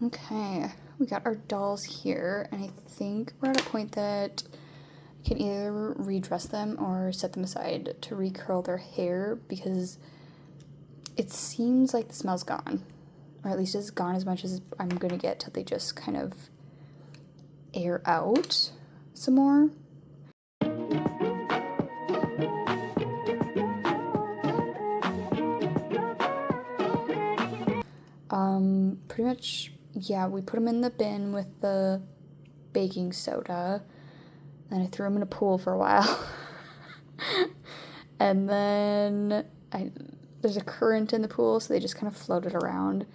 Okay, we got our dolls here, and I think we're at a point that I can either redress them or set them aside to recurl their hair, because it seems like the smell's gone, or at least it's gone as much as I'm gonna get till they just kind of air out some more. Pretty much, yeah, we put them in the bin with the baking soda, and I threw them in a pool for a while. And then there's a current in the pool, so they just kind of floated around.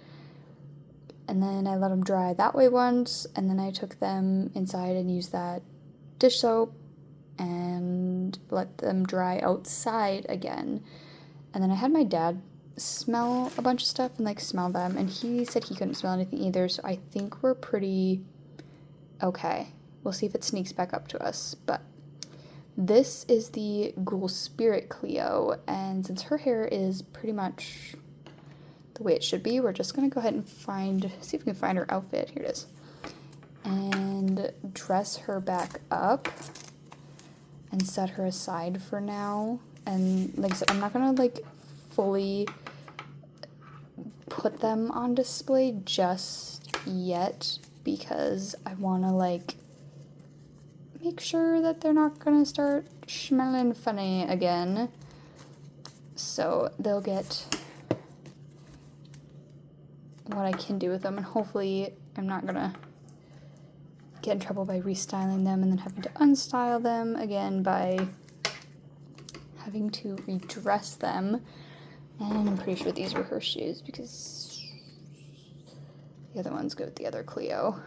And then I let them dry that way once, and then I took them inside and used that dish soap and let them dry outside again. And then I had my dad smell a bunch of stuff and like smell them, and he said he couldn't smell anything either, so I think we're pretty okay. We'll see if it sneaks back up to us. But this is the Ghoul Spirit Cleo, and since her hair is pretty much the way it should be, we're just gonna go ahead and see if we can find her outfit. Here it is. And dress her back up and set her aside for now. And like I said, I'm not gonna like fully put them on display just yet, because I want to like make sure that they're not gonna start smelling funny again. So they'll get what I can do with them, and hopefully I'm not gonna get in trouble by restyling them and then having to unstyle them again by having to redress them. And I'm pretty sure these were her shoes, because the other ones go with the other Cleo.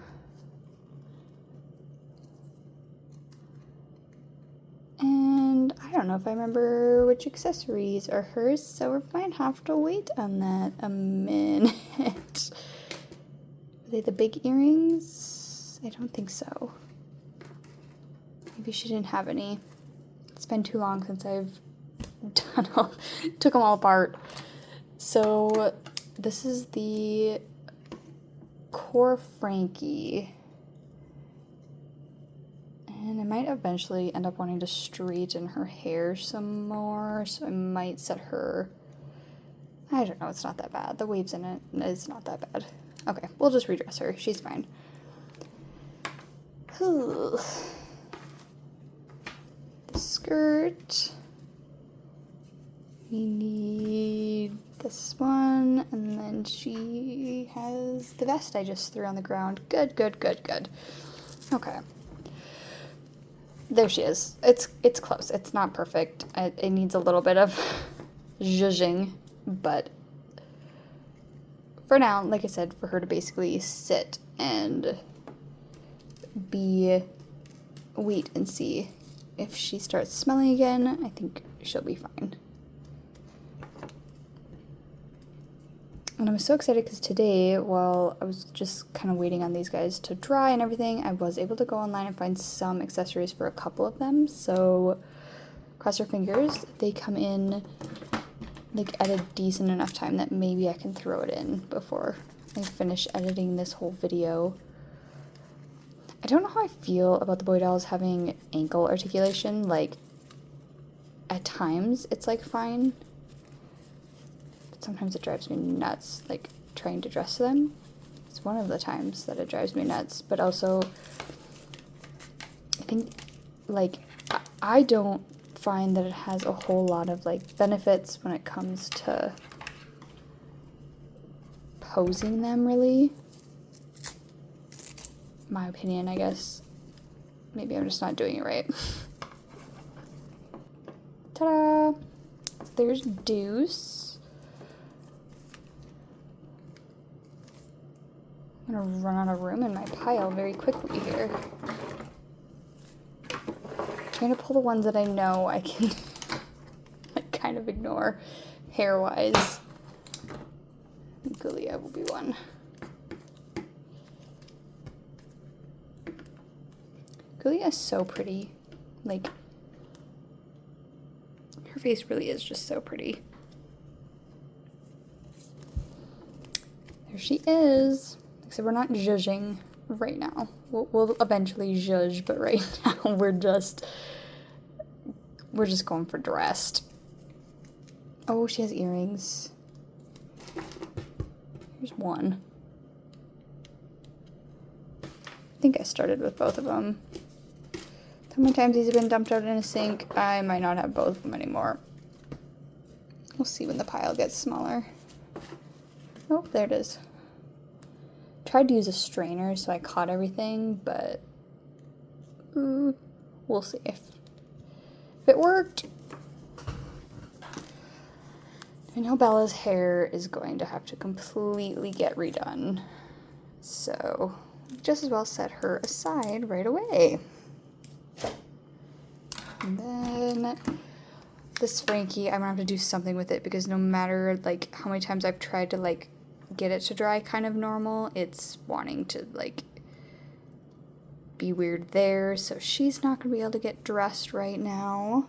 And I don't know if I remember which accessories are hers, so we might have to wait on that a minute. Are they the big earrings? I don't think so. Maybe she didn't have any. It's been too long since I've took them all apart. So this is the Core Frankie, and I might eventually end up wanting to straighten her hair some more, so I might set her, I don't know, it's not that bad. The waves in it is not that bad. Okay, we'll just redress her. She's fine. The skirt. We need this one, and then she has the vest I just threw on the ground. Good, good, good, good. Okay. There she is. It's close. It's not perfect. It needs a little bit of zhuzhing, but for now, like I said, for her to basically sit and wait and see if she starts smelling again, I think she'll be fine. And I'm so excited because today, while I was just kind of waiting on these guys to dry and everything, I was able to go online and find some accessories for a couple of them. So cross your fingers, they come in like at a decent enough time that maybe I can throw it in before I finish editing this whole video. I don't know how I feel about the boy dolls having ankle articulation. Like, at times it's like fine, sometimes it drives me nuts, like, trying to dress them. It's one of the times that it drives me nuts, but also, I think, like, I don't find that it has a whole lot of, like, benefits when it comes to posing them, really. My opinion, I guess. Maybe I'm just not doing it right. Ta-da! There's Deuce. I'm gonna run out of room in my pile very quickly here. Trying to pull the ones that I know I can like kind of ignore hair-wise. Gulia will be one. Gulia is so pretty. Like, her face really is just so pretty. There she is. So we're not judging right now. We'll eventually judge, but right now we're just going for dressed. Oh, she has earrings. Here's one. I think I started with both of them. How many times these have been dumped out in a sink? I might not have both of them anymore. We'll see when the pile gets smaller. Oh, there it is. Tried to use a strainer so I caught everything, but we'll see if it worked. I know Bella's hair is going to have to completely get redone, so just as well set her aside right away. And then this Frankie, I'm gonna have to do something with it because no matter like how many times I've tried to like get it to dry kind of normal, it's wanting to like be weird there, so she's not gonna be able to get dressed right now.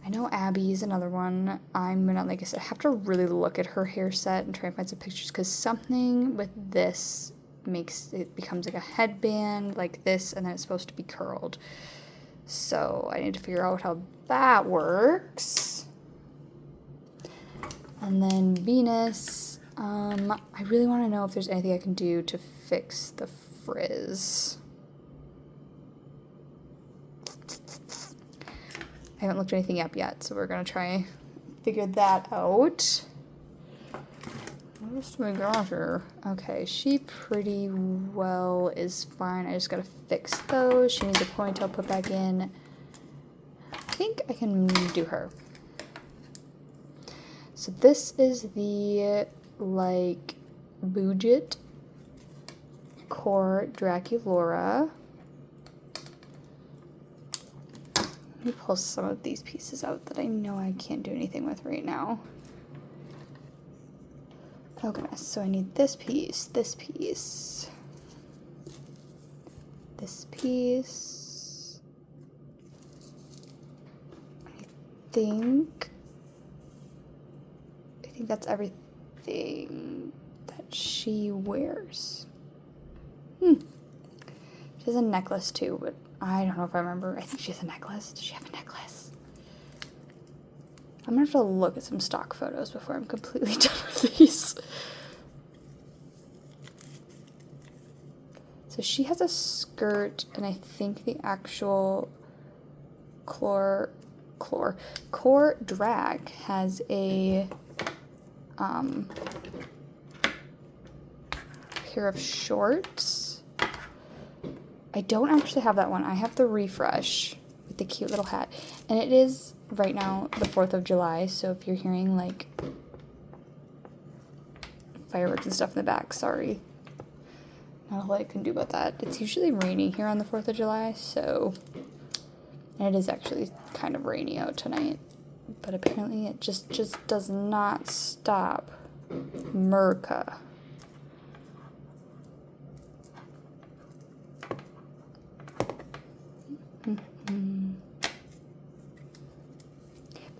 I know Abby's another one. I'm gonna, like I said, have to really look at her hair set and try and find some pictures because something with this makes it becomes like a headband like this, and then it's supposed to be curled. So I need to figure out how that works. And then Venus, I really want to know if there's anything I can do to fix the frizz. I haven't looked anything up yet, so we're gonna try figure that out. What else do we got here? Okay, she pretty well is fine. I just gotta fix those. She needs a ponytail put back in. I think I can do her. So this is the, like, Budget Core Draculaura. Let me pull some of these pieces out that I know I can't do anything with right now. Oh goodness, so I need this piece, this piece, this piece. I think that's everything that she wears. She has a necklace too, but I don't know if I remember. I think she has a necklace. Does she have a necklace? I'm gonna have to look at some stock photos before I'm completely done with these. So she has a skirt, and I think the actual core drag has a pair of shorts. I don't actually have that one. I have the Refresh with the cute little hat. And it is right now the 4th of July, so if you're hearing like fireworks and stuff in the back, sorry. Not a whole lot I can do about that. It's usually rainy here on the 4th of July, so, and it is actually kind of rainy out tonight, but apparently it just does not stop. Merca.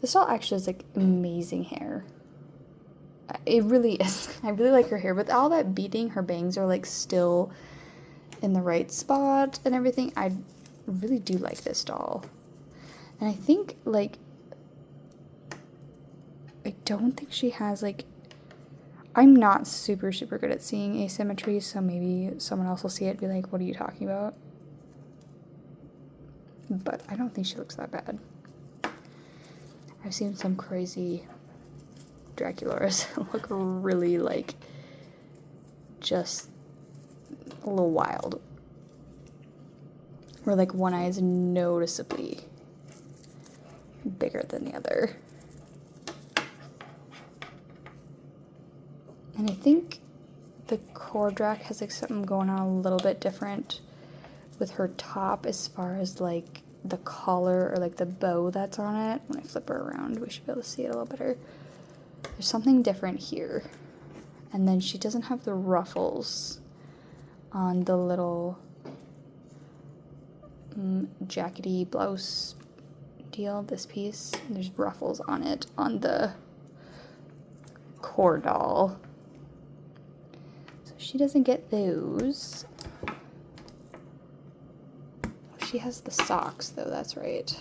This doll actually has like amazing hair. It really is. I really like her hair. With all that beading, her bangs are like still in the right spot and everything. I really do like this doll. And I think like, I don't think she has like, I'm not super good at seeing asymmetry, so maybe someone else will see it and be like, what are you talking about? But I don't think she looks that bad. I've seen some crazy Draculas look really like just a little wild. Where like one eye is noticeably bigger than the other. And I think the core Drac has like something going on a little bit different with her top as far as like the collar or like the bow that's on it. When I flip her around, we should be able to see it a little better. There's something different here. And then she doesn't have the ruffles on the little jackety blouse deal, this piece. There's ruffles on it on the core doll. She doesn't get those. She has the socks, though, that's right.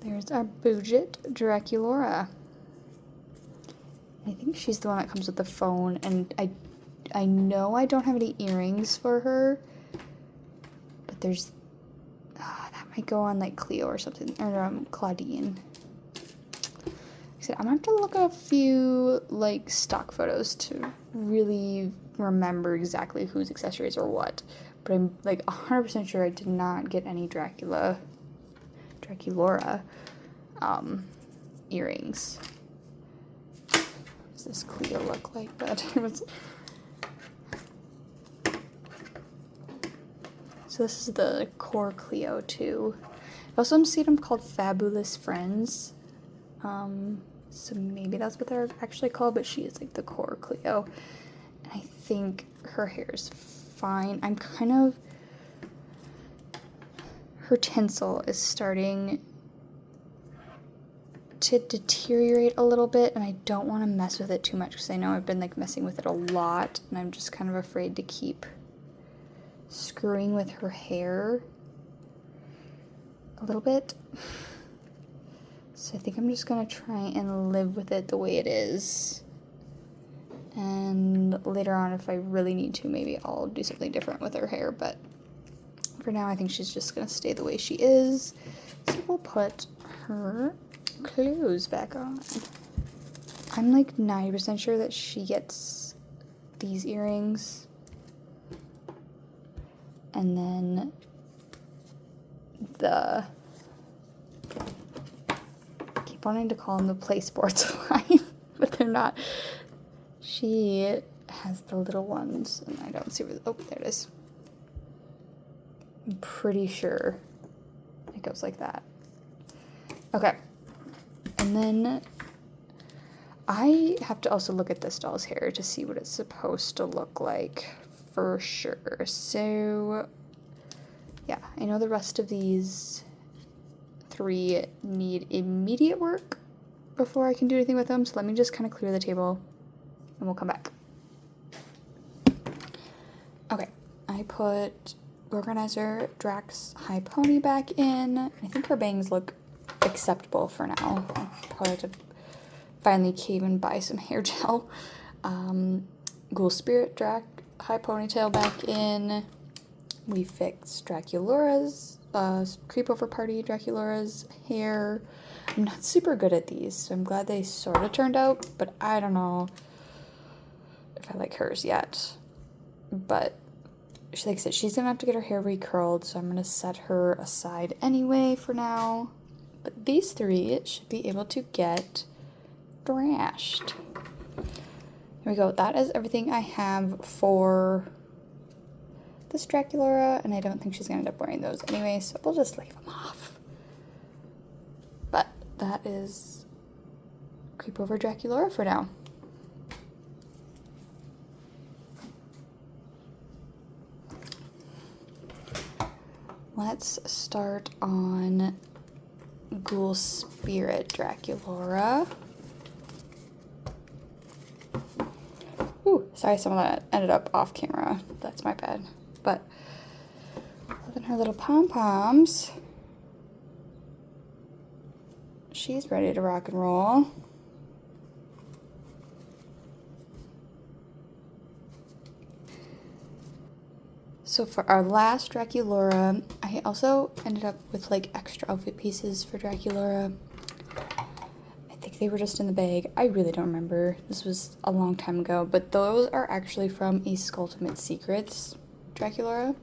There's our Budget Draculora. I think she's the one that comes with the phone, and I know I don't have any earrings for her, but there's that might go on like Cleo or something, or Claudine. Like I said, I'm gonna have to look at a few like stock photos to really remember exactly whose accessories are what, but I'm like 100% sure I did not get any Draculora earrings. What does this Cleo look like? But it was. So this is the core Cleo too. I also see them called Fabulous Friends. So maybe that's what they're actually called, but she is like the core Cleo. And I think her hair is fine. I'm kind of. Her tinsel is starting to deteriorate a little bit, and I don't want to mess with it too much because I know I've been like messing with it a lot, and I'm just kind of afraid to keep screwing with her hair a little bit. So I think I'm just gonna try and live with it the way it is, and later on if I really need to, maybe I'll do something different with her hair, but for now I think she's just gonna stay the way she is. So we'll put her clothes back on. I'm like 90% sure that she gets these earrings, and then the, I keep wanting to call them the Play Sports line, but they're not. She has the little ones, and I don't see where, oh, there it is. I'm pretty sure it goes like that. Okay. And then I have to also look at this doll's hair to see what it's supposed to look like for sure. So yeah, I know the rest of these three need immediate work before I can do anything with them. So let me just kind of clear the table and we'll come back. Okay, I put Organizer Drax High Pony back in. I think her bangs look acceptable for now. I'll probably have to finally cave and buy some hair gel. Ghoul Spirit Drac High Ponytail back in. We fixed Draculora's Creepover Party Draculora's hair. I'm not super good at these, so I'm glad they sort of turned out, but I don't know if I like hers yet. But like I said, she's gonna have to get her hair recurled, so I'm gonna set her aside anyway for now. But these three should be able to get thrashed. Here we go. That is everything I have for this Draculora, and I don't think she's gonna end up wearing those anyway, so we'll just leave them off. But that is Creepover Draculora for now. Let's start on Ghoul Spirit Draculora. Ooh, sorry, some of that ended up off camera. That's my bad. But other than her little pom-poms, she's ready to rock and roll. So for our last Draculora, I also ended up with like extra outfit pieces for Draculora. I think they were just in the bag. I really don't remember. This was a long time ago, but those are actually from a Skulltimate Secrets Draculora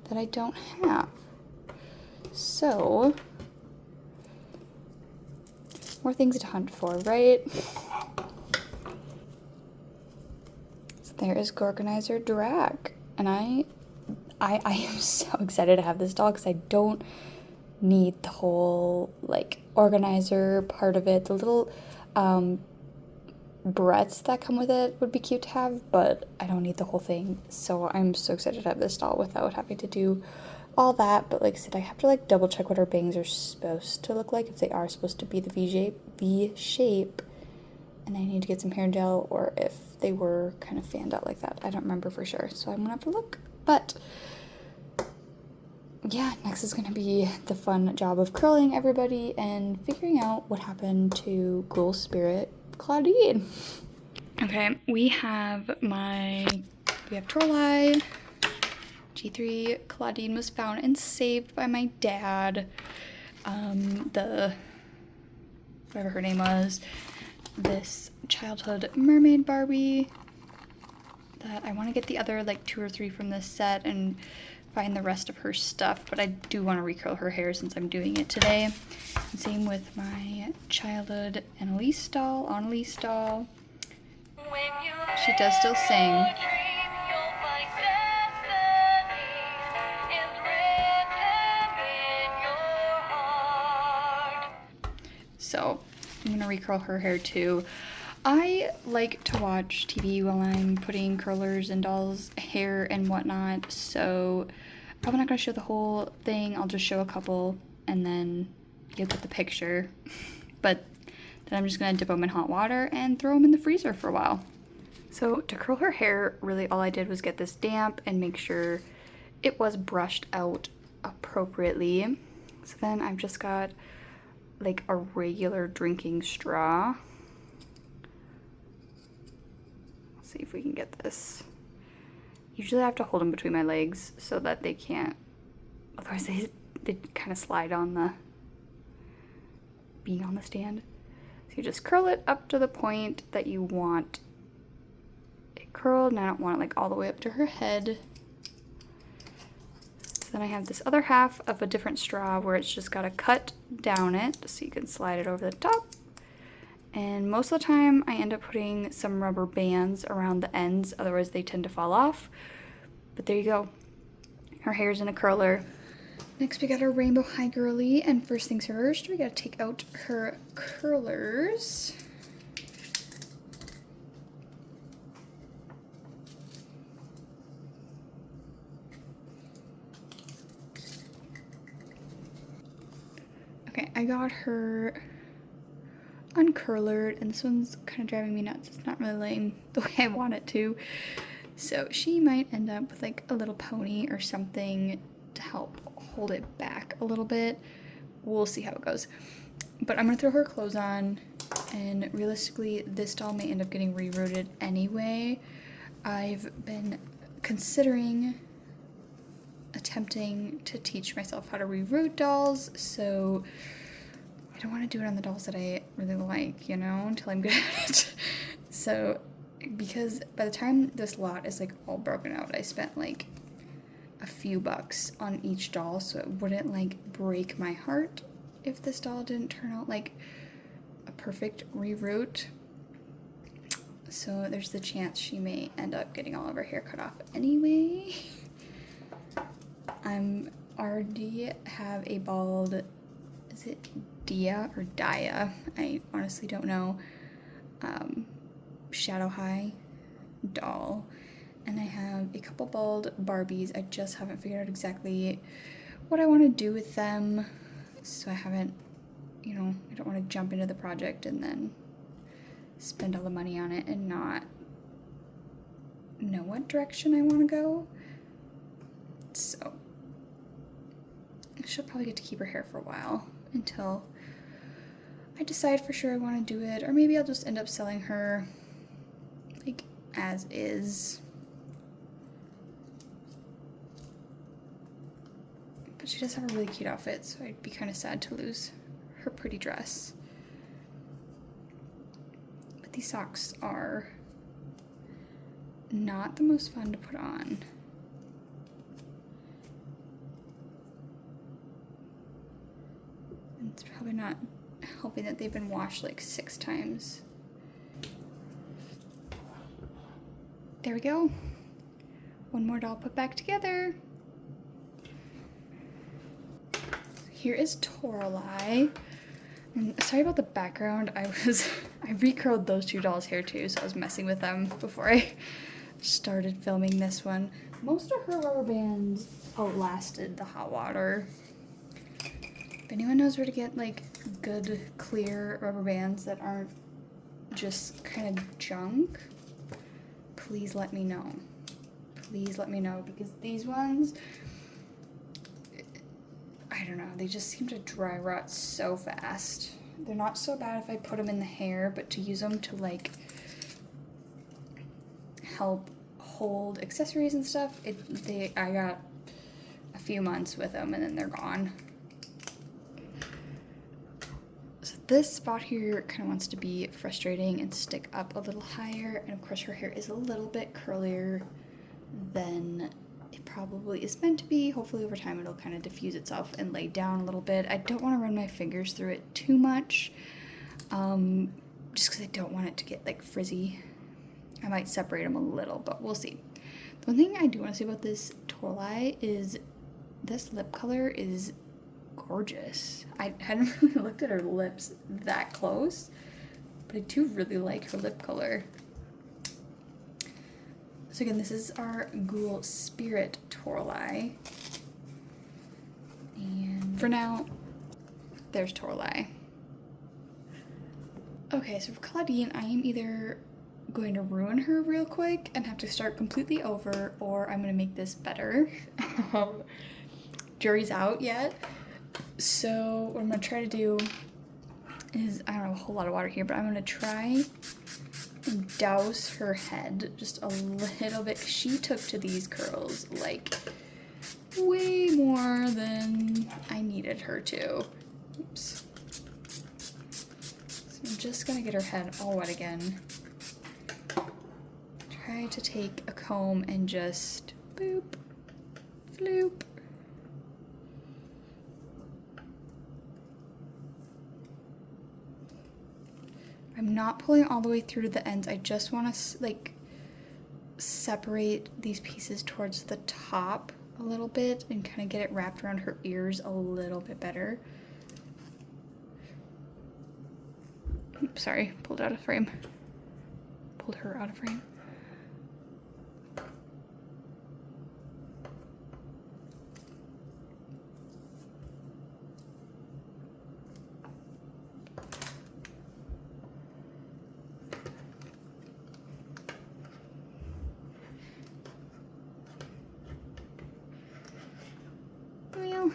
that I don't have. So, more things to hunt for, right? there is Gorganizer Drac. And I am so excited to have this doll because I don't need the whole like organizer part of it. The little barrettes that come with it would be cute to have, but I don't need the whole thing. So I'm so excited to have this doll without having to do all that. But like I said, I have to like double check what her bangs are supposed to look like, if they are supposed to be the V shape, and I need to get some hair gel, or if they were kind of fanned out like that. I don't remember for sure, so I'm gonna have to look. But yeah, next is gonna be the fun job of curling everybody and figuring out what happened to Ghoul Spirit Claudine. Okay, we have Torlai. G3 Claudine was found and saved by my dad. Whatever her name was, this childhood mermaid Barbie that I want to get the other like 2 or 3 from this set and find the rest of her stuff, but I do want to recurl her hair since I'm doing it today. And same with my childhood Annalise doll. She does still sing. So I'm gonna recurl her hair too. I like to watch TV while I'm putting curlers in dolls' hair and whatnot, so I'm not gonna show the whole thing. I'll just show a couple and then you'll get the picture. But then I'm just gonna dip them in hot water and throw them in the freezer for a while. So to curl her hair, really all I did was get this damp and make sure it was brushed out appropriately. So then I've just got like a regular drinking straw. Let's see if we can get this. Usually I have to hold them between my legs so that they can't, otherwise they kind of slide on being on the stand. So you just curl it up to the point that you want it curled, and I don't want it like all the way up to her head. So then I have this other half of a different straw where it's just got to cut down it so you can slide it over the top. And most of the time I end up putting some rubber bands around the ends, otherwise they tend to fall off. But there you go. Her hair's in a curler. Next we got our Rainbow High Girly, and first things first, we gotta take out her curlers. Okay, I got her uncurlered, and this one's kind of driving me nuts. It's not really laying the way I want it to. So she might end up with like a little pony or something to help hold it back a little bit. We'll see how it goes. But I'm gonna throw her clothes on, and realistically this doll may end up getting rerouted anyway. I've been considering attempting to teach myself how to reroute dolls, so I don't want to do it on the dolls that I really like, you know, until I'm good at it. So, because by the time this lot is like all broken out, I spent like a few bucks on each doll, so it wouldn't like break my heart if this doll didn't turn out like a perfect reroute. So there's the chance she may end up getting all of her hair cut off anyway. I'm already have a bald, is it Dia or Dia? I honestly don't know. Shadow High doll. And I have a couple bald Barbies. I just haven't figured out exactly what I want to do with them. So I haven't, you know, I don't want to jump into the project and then spend all the money on it and not know what direction I want to go. So I should probably get to keep her hair for a while until I decide for sure I want to do it, or maybe I'll just end up selling her like as is. But she does have a really cute outfit, so I'd be kind of sad to lose her pretty dress. But these socks are not the most fun to put on. It's probably not helping that they've been washed like 6 times. There we go. One more doll put back together. Here is Toralei. And sorry about the background. I recurled those two dolls' hair too, so I was messing with them before I started filming this one. Most of her rubber bands outlasted the hot water. If anyone knows where to get like good clear rubber bands that aren't just kind of junk, please let me know. Please let me know, because these ones, I don't know, they just seem to dry rot so fast. They're not so bad if I put them in the hair, but to use them to like help hold accessories and stuff, I got a few months with them and then they're gone. So this spot here kind of wants to be frustrating and stick up a little higher, and of course her hair is a little bit curlier than it probably is meant to be. Hopefully over time it'll kind of diffuse itself and lay down a little bit. I don't want to run my fingers through it too much, just because I don't want it to get like frizzy. I might separate them a little, but we'll see. The one thing I do want to say about this Toralei is this lip color is gorgeous. I hadn't really looked at her lips that close, but I do really like her lip color. So again, this is our Ghoul Spirit Toralei. And for now, there's Toralei. Okay, so for Claudine, I am either going to ruin her real quick and have to start completely over, or I'm going to make this better. Jury's out yet. So what I'm going to try to do is, I don't have a whole lot of water here, but I'm going to try and douse her head just a little bit. She took to these curls like way more than I needed her to. Oops. So I'm just gonna get her head all wet again. Try to take a comb and just boop, floop. I'm not pulling all the way through to the ends. I just want to like separate these pieces towards the top a little bit and kind of get it wrapped around her ears a little bit better. Oops, sorry, pulled out of frame. Pulled her out of frame. Well,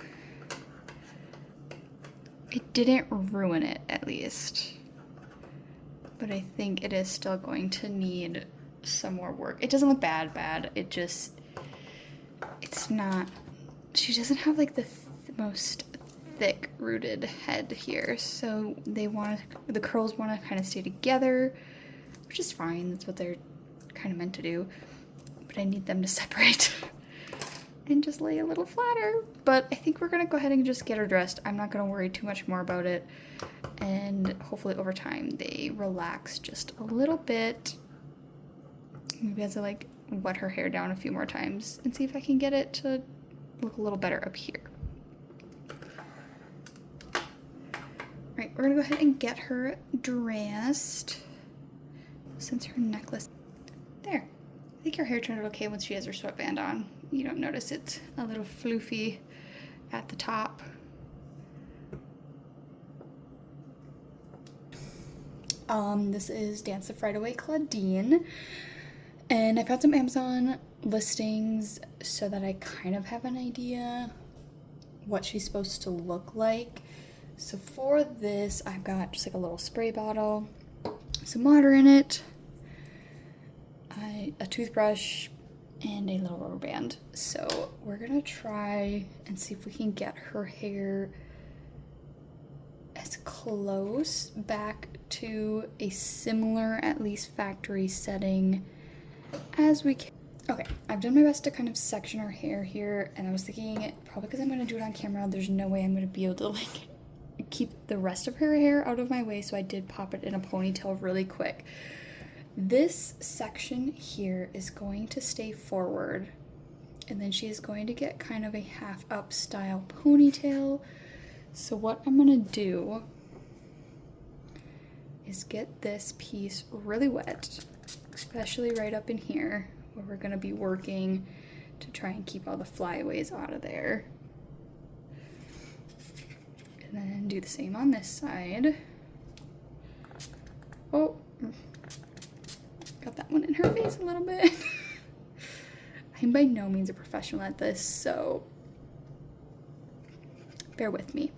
it didn't ruin it, at least. But I think it is still going to need some more work. It doesn't look bad. It just, it's not, she doesn't have like the most thick rooted head here. So the curls want to kind of stay together, which is fine. That's what they're kind of meant to do. But I need them to separate and just lay a little flatter. But I think we're gonna go ahead and just get her dressed. I'm not gonna worry too much more about it. And hopefully over time they relax just a little bit. Maybe I have to like wet her hair down a few more times and see if I can get it to look a little better up here. All right, we're gonna go ahead and get her dressed. Since her necklace, there. I think her hair turned out okay once she has her sweatband on. You don't notice it's a little floofy at the top. This is Dance the Fright Away Claudine, and I found some Amazon listings so that I kind of have an idea what she's supposed to look like. So for this, I've got just like a little spray bottle, some water in it, a toothbrush, and a little rubber band. So we're gonna try and see if we can get her hair as close back to a similar, at least factory setting as we can. Okay, I've done my best to kind of section her hair here, and I was thinking, probably because I'm gonna do it on camera, there's no way I'm gonna be able to like keep the rest of her hair out of my way, so I did pop it in a ponytail really quick. This section here is going to stay forward, and then she is going to get kind of a half up style ponytail. So what I'm gonna do is get this piece really wet, especially right up in here where we're gonna be working to try and keep all the flyaways out of there. And then do the same on this side. Oh, got that one in her face a little bit. I'm by no means a professional at this, so bear with me.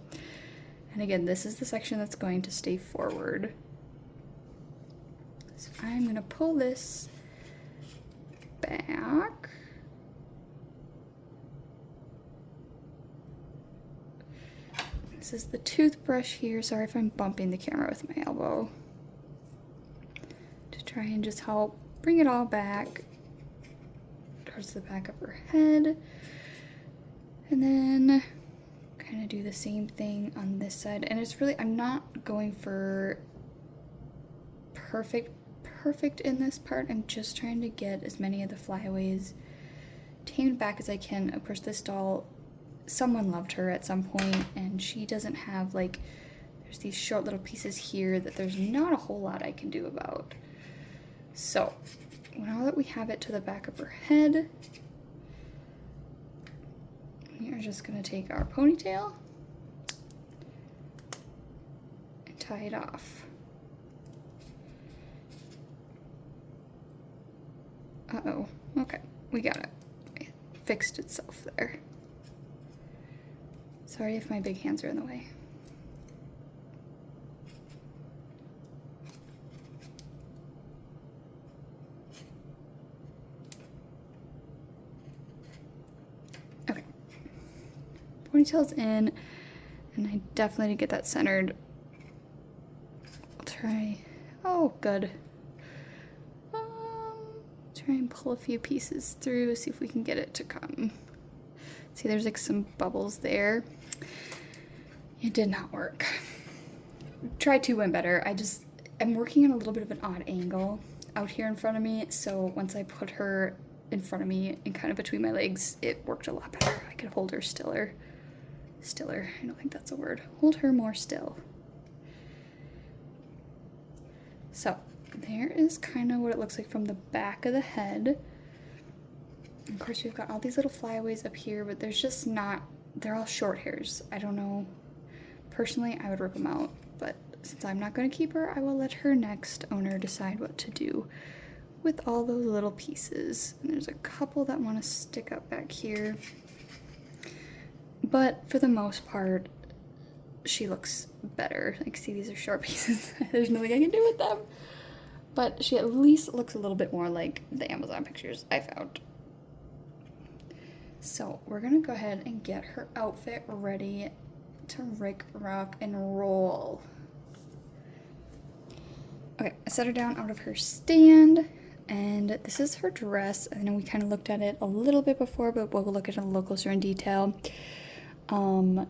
And again, this is the section that's going to stay forward. So I'm gonna pull this back. This is the toothbrush here. Sorry if I'm bumping the camera with my elbow. To try and just help bring it all back towards the back of her head. And then kind of do the same thing on this side. And it's really, I'm not going for perfect in this part. I'm just trying to get as many of the flyaways tamed back as I can. Of course, this doll, someone loved her at some point, and she doesn't have, like, there's these short little pieces here that there's not a whole lot I can do about. So now that we have it to the back of her head, we are just going to take our ponytail and tie it off. Uh-oh. Okay, we got it. It fixed itself there. Sorry if my big hands are in the way. Okay. Ponytail's in, and I definitely need to get that centered. I'll try. Oh, good. Try and pull a few pieces through, see if we can get it to come. See, there's like some bubbles there. It did not work. Try to win better. I'm working at a little bit of an odd angle out here in front of me, so once I put her in front of me and kind of between my legs, it worked a lot better. I could hold her stiller. I don't think that's a word. Hold her more still. So there is kind of what it looks like from the back of the head. Of course, we've got all these little flyaways up here, but there's just not, they're all short hairs. I don't know. Personally, I would rip them out, but since I'm not going to keep her, I will let her next owner decide what to do with all those little pieces. And there's a couple that want to stick up back here. But for the most part, she looks better. Like, see, these are short pieces. There's nothing I can do with them. But she at least looks a little bit more like the Amazon pictures I found. So we're gonna go ahead and get her outfit ready to rick, rock, and roll. Okay, I set her down out of her stand, and this is her dress. I know we kind of looked at it a little bit before, but we'll look at it a little closer in detail.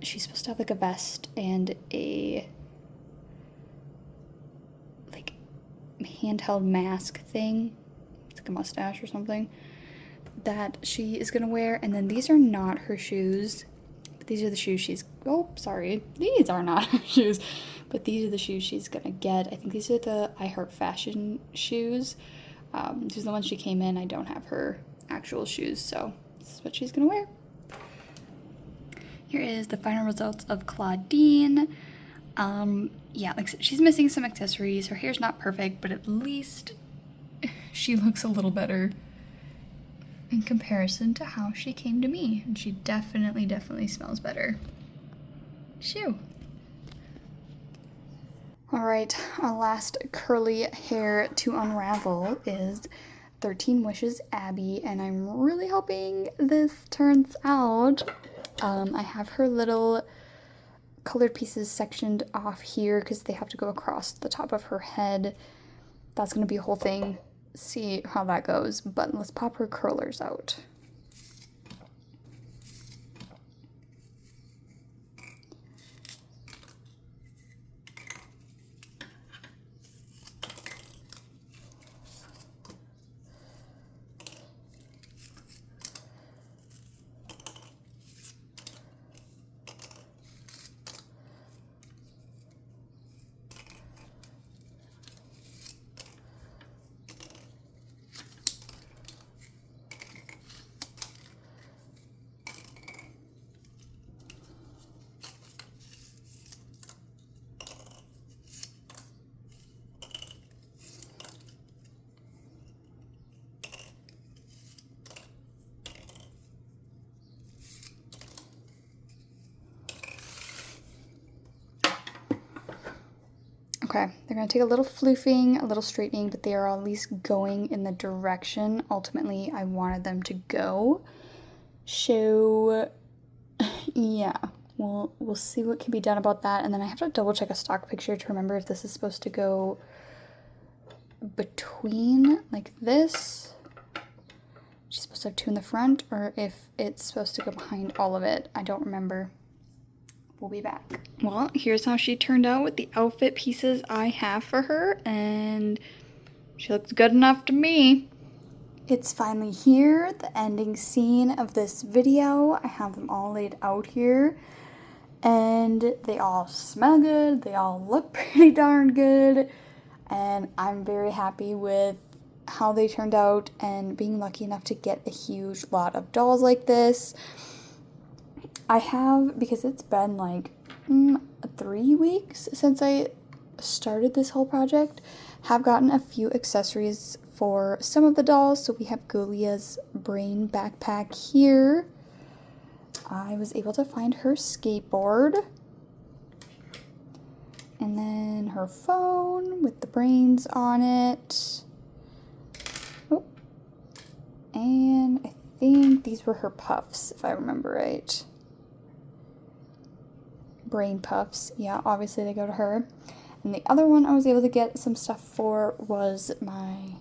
She's supposed to have like a vest and a like handheld mask thing. It's like a mustache or something that she is gonna wear. And then these are not her shoes, but these are the shoes she's, oh, sorry. These are not her shoes, but these are the shoes she's gonna get. I think these are the I Heart Fashion shoes. These are the ones she came in. I don't have her actual shoes, so this is what she's gonna wear. Here is the final results of Claudine. Yeah, like she's missing some accessories. Her hair's not perfect, but at least she looks a little better in comparison to how she came to me. And she definitely smells better. Shoo. All right, our last curly hair to unravel is 13 Wishes Abby, and I'm really hoping this turns out. I have her little colored pieces sectioned off here because they have to go across the top of her head. That's going to be a whole thing. See how that goes, but let's pop her curlers out. Okay, they're going to take a little floofing, a little straightening, but they are at least going in the direction ultimately I wanted them to go. So, yeah, we'll see what can be done about that. And then I have to double check a stock picture to remember if this is supposed to go between, like this. She's supposed to have two in the front, or if it's supposed to go behind all of it. I don't remember. We'll be back. Well, here's how she turned out with the outfit pieces I have for her, and she looks good enough to me. It's finally here, the ending scene of this video. I have them all laid out here, and they all smell good, they all look pretty darn good, and I'm very happy with how they turned out and being lucky enough to get a huge lot of dolls like this. I have, because it's been like 3 weeks since I started this whole project, have gotten a few accessories for some of the dolls. So we have Gulia's brain backpack here. I was able to find her skateboard. And then her phone with the brains on it. Oh. And I think these were her puffs, if I remember right. Brain puffs. Yeah, obviously they go to her. And the other one I was able to get some stuff for was my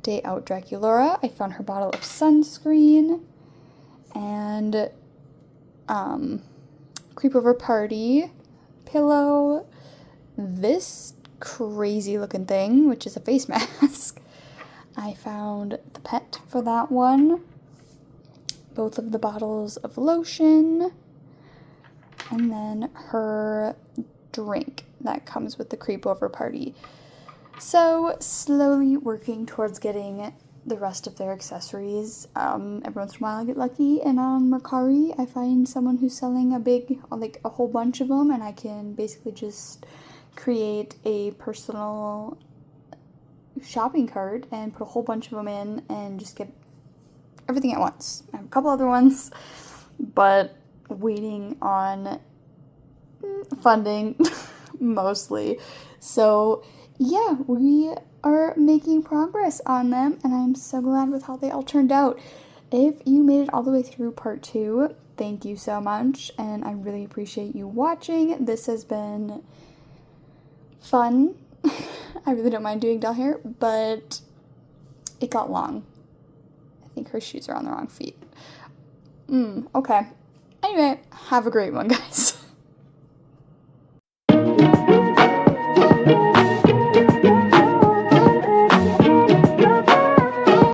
Day Out Draculaura. I found her bottle of sunscreen and Creepover Party pillow, this crazy looking thing, which is a face mask. I found the pet for that one, both of the bottles of lotion, and then her drink that comes with the Creepover Party. So slowly working towards getting the rest of their accessories. Every once in a while I get lucky, and on Mercari I find someone who's selling a whole bunch of them, and I can basically just create a personal shopping cart and put a whole bunch of them in and just get everything at once. I have a couple other ones, but waiting on funding mostly. So yeah, we are making progress on them, and I'm so glad with how they all turned out. If you made it all the way through part 2, thank you so much, and I really appreciate you watching. This has been fun. I really don't mind doing doll hair, but it got long. I think her shoes are on the wrong feet. Okay. Anyway, have a great one, guys.